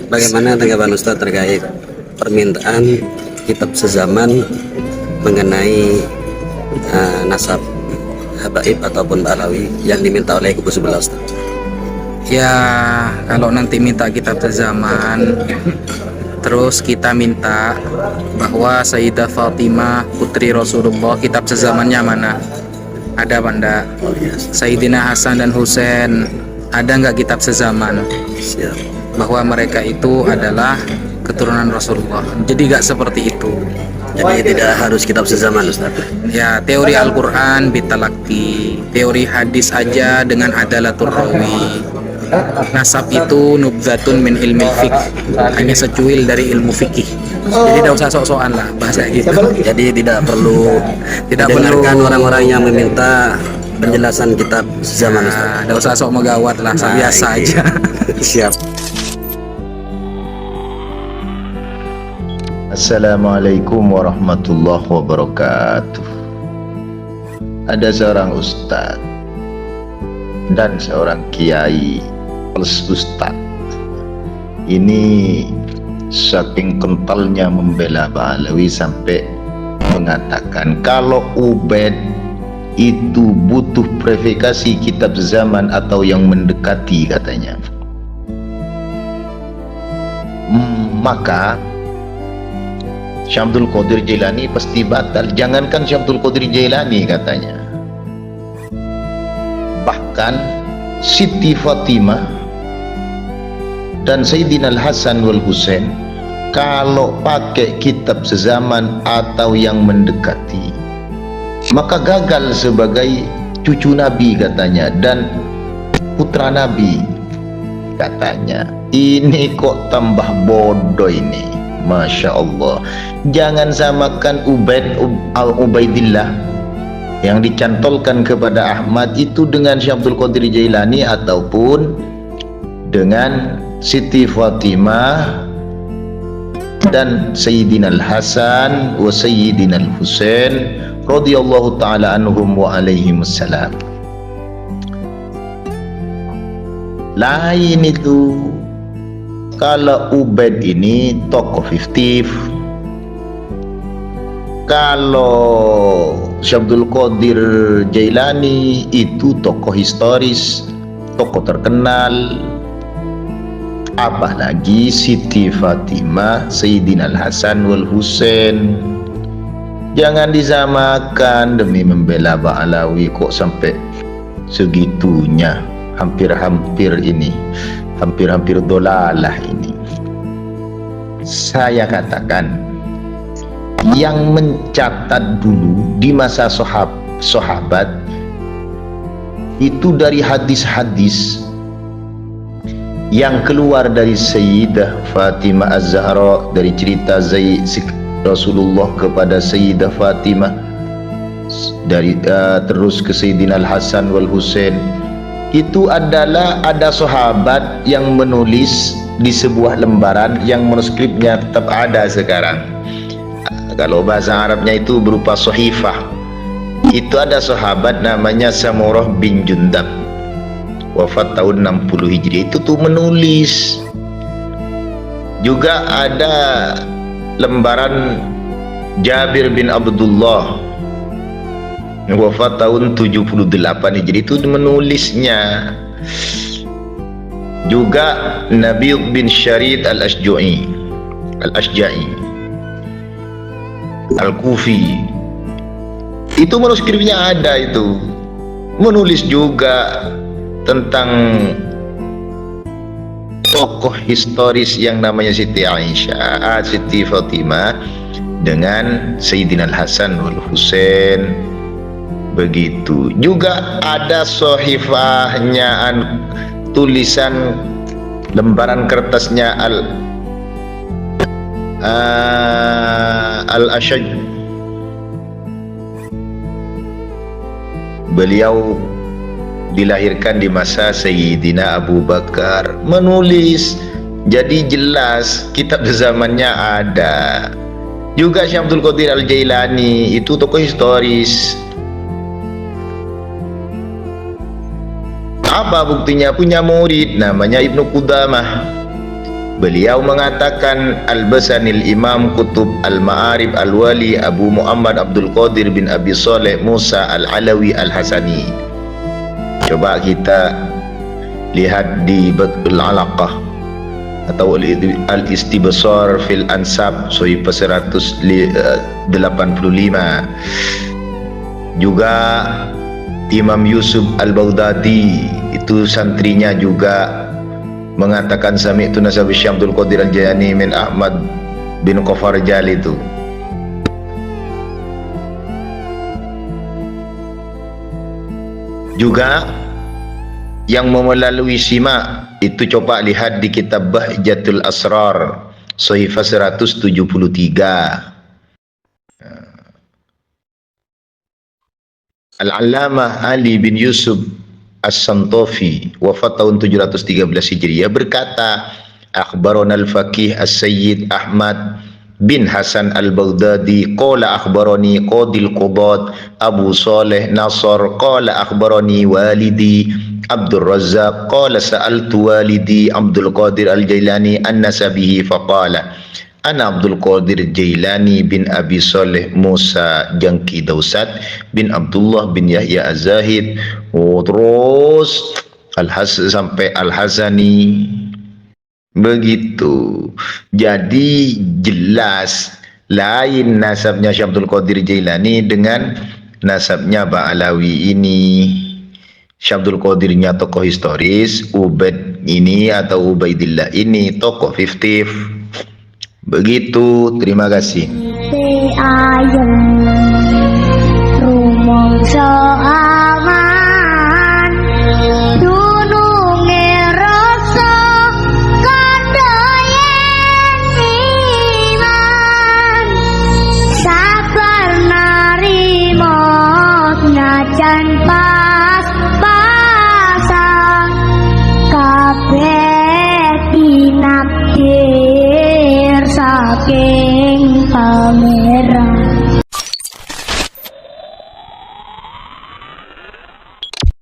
Bagaimana tanggapan Ustaz terkait permintaan kitab sezaman mengenai nasab habaib ataupun balawi yang diminta oleh kubu sebelah, Ustaz? Ya, kalau nanti minta kitab sezaman, terus kita minta bahwa Sayyidah Fatimah putri Rasulullah kitab sezamannya mana? Ada apa enggak? Oh yes. Sayyidina Hasan dan Husain ada enggak kitab sezaman? Siap. Bahwa mereka itu adalah keturunan Rasulullah. Jadi enggak seperti itu. Jadi tidak harus kitab sezaman, Ustaz. Ya, teori Al-Quran bitalakti, teori hadis aja dengan adalatul rawi. Nasab itu nubzatun min ilmi fiqh, hanya secuil dari ilmu fikih. Jadi tidak usah sok-sokan lah bahasa gitu. Jadi tidak perlu dengarkan orang-orang yang meminta penjelasan kitab sezaman, Ustaz. Nah, tidak usah sok megawat lah, biasa Oke. aja. Siap. Assalamualaikum warahmatullahi wabarakatuh. Ada seorang ustadz dan seorang kiai plus ustadz. Ini saking kentalnya membela Balawi sampai mengatakan kalau Ubed itu butuh verifikasi kitab zaman atau yang mendekati katanya. Maka Syamsul Qadir Jailani pasti batal. Jangankan Syamsul Qadir Jailani katanya, bahkan Siti Fatimah dan Sayyidina Al-Hasan wal Husain kalau pakai kitab sezaman atau yang mendekati maka gagal sebagai cucu Nabi katanya dan putra Nabi katanya. Ini kok tambah bodoh ini, Masya Allah. Jangan samakan Ubaidillah yang dicantolkan kepada Ahmad itu dengan Syamsul Qadir Jailani ataupun dengan Siti Fatimah dan Sayyidina Al-Hasan wa Sayyidina Al-Husain radhiyallahu ta'ala anhum wa alaihimussalam. Lain itu. Kalau Ubaid ini tokoh fiktif, kalau Syamsul Qadir Jailani itu tokoh historis, tokoh terkenal. Apalagi Siti Fatimah, Sayyidina Al-Hasan wal Husain. Jangan disamakan demi membela Ba'alawi kok sampai segitunya. Hampir-hampir ini, hampir-hampir dolalah ini. Saya katakan yang mencatat dulu di masa sahabat itu dari hadis-hadis yang keluar dari Sayyidah Fatimah Az-Zahra, dari cerita Rasulullah kepada Sayyidah Fatimah, dari terus ke Sayyidina Al-Hasan wal Husain. Itu adalah ada sahabat yang menulis di sebuah lembaran yang manuskripnya tetap ada sekarang. Kalau bahasa Arabnya itu berupa sahifah. Itu ada sahabat namanya Samurah bin Jundab, wafat tahun 60 Hijri. Itu tuh menulis. Juga ada lembaran Jabir bin Abdullah, wafat tahun 78 Hijri, itu menulisnya. Juga Nabi bin Syarid Al-Ashja'i Al-Kufi, itu manuskripnya ada, itu menulis juga tentang tokoh historis yang namanya Siti Aisyah, Siti Fatimah dengan Sayyidina Al-Hasan wal Husain. Begitu juga ada sahifahnya, tulisan lembaran kertasnya Al-Ashaj. Beliau dilahirkan di masa Sayyidina Abu Bakar, menulis. Jadi jelas kitab zamannya ada. Juga Syamsul Qadir Al-Jailani itu tokoh historis. Apa buktinya? Punya murid namanya Ibnu Qudamah. Beliau mengatakan Al-Basanil Imam Kutub Al-Ma'arib Al-Wali Abu Muhammad Abdul Qadir bin Abi Saleh Musa Al-Alawi Al-Hasani. Coba kita lihat di Badul Alaqah atau Al-Istibsar fil Ansab Sahih 185. Juga Imam Yusuf Al-Baghdadi, itu santrinya, juga mengatakan sami'tu nasab Syekh Abdul Qadir Al-Jailani min Ahmad bin Qafarjal itu. Juga yang melalui simak itu coba lihat di kitab Bahjatul Asrar Sahih 173. Al-Allamah Ali bin Yusuf As-Santofi wafat tahun 713 Hijriah berkata, akhbarana al-faqih as-sayyid Ahmad bin Hasan al-Baghdadi qala akhbarani qadil qudat Abu Saleh Nasr qala akhbarani walidi Abdul Razzaq qala sa'altu walidi Abdul Qadir al-Jailani an nasabihi faqala ana Abdul Qadir Jailani bin Abi Saleh Musa Jangki Dausat bin Abdullah bin Yahya Az-Zahid. Terus sampai Al-Hasani. Begitu. Jadi jelas lain nasabnya Syekh Abdul Qadir Jailani dengan nasabnya Ba'alawi ini. Syekh Abdul Qadirnya tokoh historis, Ubaid ini atau Ubaidillah ini tokoh fiktif. Begitu, terima kasih. Sakit